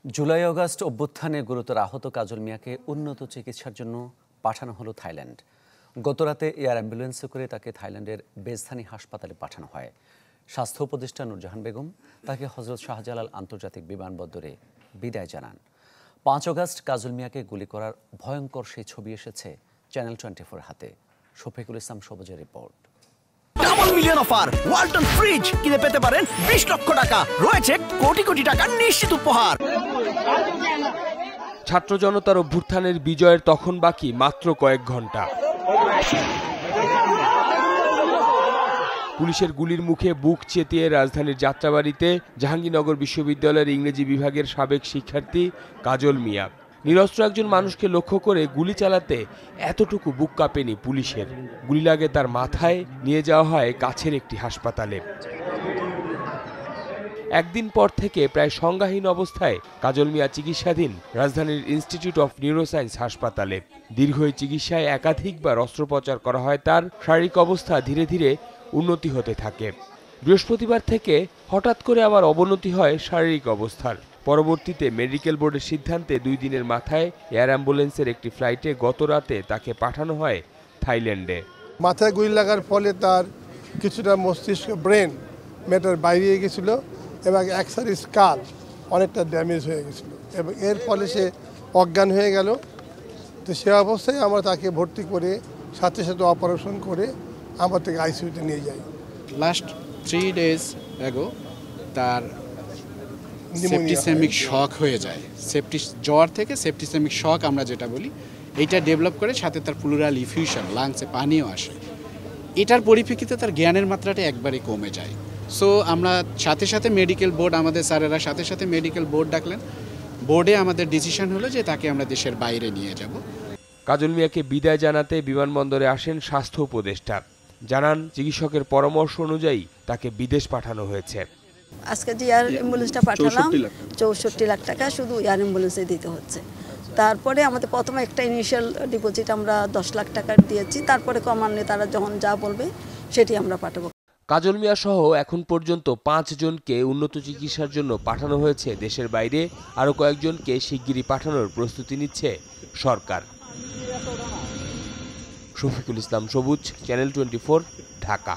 July August অভ্যুত্থানে গুরুতর আহত কাজল মিয়াকে উন্নত চিকিৎসার জন্য পাঠানো হলো থাইল্যান্ড। গতরাতে এয়ার অ্যাম্বুলেন্সে করে তাকে থাইল্যান্ডের বেজধানী হাসপাতালে পাঠানো হয়। স্বাস্থ্য উপদেষ্টা নূরজাহান বেগম তাকে হজরত শাহজালাল আন্তর্জাতিক বিমানবন্দরে বিদায় জানান। ৫ আগস্ট কাজল মিয়াকে গুলি করার ভয়ঙ্কর সেই ছবি এসেছে চ্যানেল 24 হাতে। শফিকুল ইসলাম সবুজের report. Double million offer Walton fridge কিনে পেতে পারেন 20 লক্ষ টাকা, রয়েছে কোটি কোটি টাকার নিশ্চিত উপহার। ছাত্র জনতার অভ্যুত্থানের বিজয়ের তখন বাকি মাত্র কয়েক ঘন্টা। পুলিশের গুলির মুখে বুক চেতিয়ে রাজধানীর যাত্রাবাড়িতে জাহাঙ্গীরনগর বিশ্ববিদ্যালয়ের ইংরেজি বিভাগের সাবেক শিক্ষার্থী কাজল মিয়া। নিরস্ত্র একজন মানুষকে লক্ষ্য করে গুলি চালাতে এতটুকু বুক কাঁপেনি পুলিশের। গুলি লাগে তার মাথায়, নিয়ে যাওয়া হয় কাছের একটি হাসপাতালে। একদিন পর থেকে প্রায় সংজ্ঞাহীন অবস্থায় কাজল মিয়া চিকিৎসাধীন রাজধানীর ইনস্টিটিউট অফ নিউরোসায়েন্স হাসপাতালে। দীর্ঘ চিকিৎসায় একাধিকবার অস্ত্রোপচার করা হয় তার। শারীরিক অবস্থা ধীরে ধীরে উন্নতি হতে থাকে। বৃহস্পতিবার থেকে হঠাৎ করে আবার অবনতি হয় শারীরিক অবস্থার। পরবর্তীতে মেডিকেল বোর্ডের সিদ্ধান্তে 2 দিনের মাথায় এয়ার অ্যাম্বুলেন্সের একটি ফ্লাইটে গত রাতে তাকে পাঠানো হয় থাইল্যান্ডে। মাথায় গুলি লাগার ফলে তার কিছুটা মস্তিষ্ক ব্রেন ম্যাটার বাইরে গেছিল এবং অ্যাক্সারি স্কাল অনেকটা ড্যামেজ হয়ে গেছিলো এবং এর ফলে সে অজ্ঞান হয়ে গেল। তো সে অবস্থায় আমরা তাকে ভর্তি করে সাথে সাথে অপারেশন করে আমার থেকে আইসিইউতে নিয়ে যাই। লাস্ট 3 days ago তার সেপ্টিসেমিক শক হয়ে যায়। জ্বর থেকে সেপ্টিসেমিক শক আমরা যেটা বলি, এইটা ডেভেলপ করে সাথে তার প্লুরাল ইফিউশন, লাংসে পানিও আসে। এটার পরিপ্রেক্ষিতে তার জ্ঞানের মাত্রাটা একবারই কমে যায়। সো আমরা সাথে সাথে মেডিকেল বোর্ড, আমাদের স্যারেরা সাথে সাথে মেডিকেল বোর্ড ডাকলেন। বোর্ডে আমাদের ডিসিশন হলো যে তাকে আমরা দেশের বাইরে নিয়ে যাব। কাজল মিয়াকে বিদায় জানাতে বিমানবন্দরে আসেন স্বাস্থ্য উপদেষ্টা। জানান চিকিৎসকের পরামর্শ অনুযায়ী তাকে বিদেশ পাঠানো হয়েছে। আজকে যে এয়ার অ্যাম্বুলেন্সটা পাঠালাম 64 লাখ টাকা শুধু এয়ার অ্যাম্বুলেন্সে দিতে হচ্ছে। তারপরে আমাদের প্রথমে একটা ইনিশিয়াল ডিপোজিট আমরা 10 লাখ টাকা দিয়েছি, তারপরে ক্রমান্বয়ে তারা যখন যা বলবে সেটি আমরা পাঠাবো। কাজল মিয়া সহ এখন পর্যন্ত 5 জনকে উন্নত চিকিৎসার জন্য পাঠানো হয়েছে দেশের বাইরে। আরও কয়েকজনকে শিগগিরই পাঠানোর প্রস্তুতি নিচ্ছে সরকার। শফিকুল ইসলাম সবুজ, চ্যানেল 24, ঢাকা।